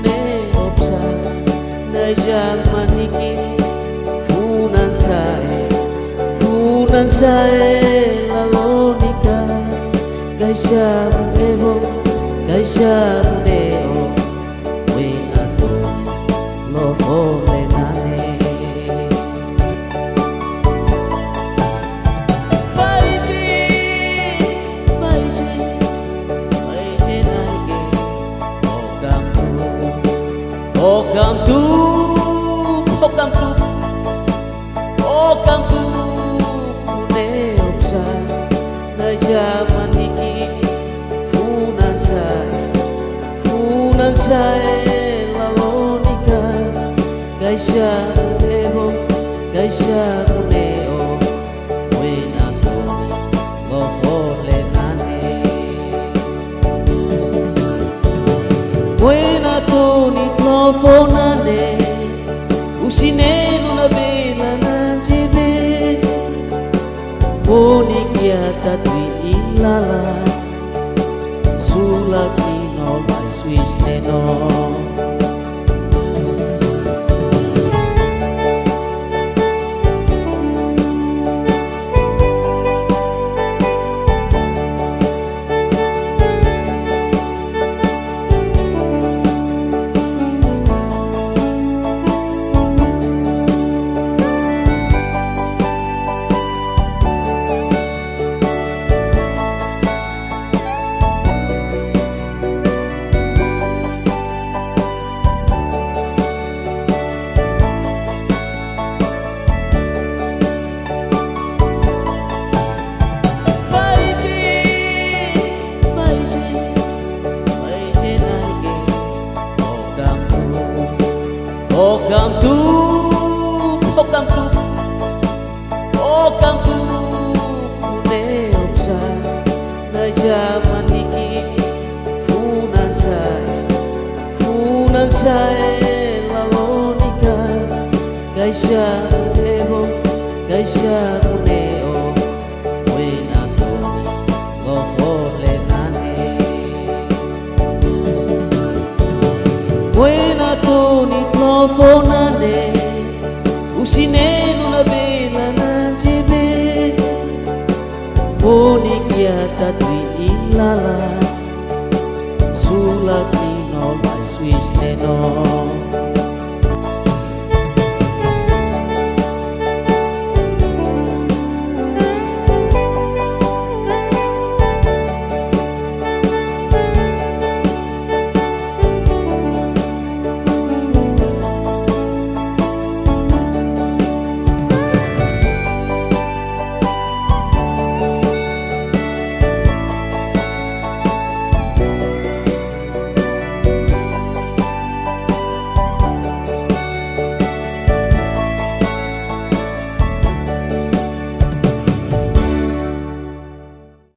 ne obsa na zaman iki funan sae lalonika gaisha neo we ato lo fole nane Okam tu ne obsa na zaman iki funan sae lalonika gaisha neo we natoni lo fole nane we natoni lo fole nane usineno na bela na jebe Onikia tatwi ilala sulaki no mai swiss neno Okam tu ne obsa na zaman iki funan sae lalonika gaisha neo we natoni lo fole nane we natoni lo fole nane usineno na bela na jebe Onikia tatwi ilala sulaki no mai swiss neno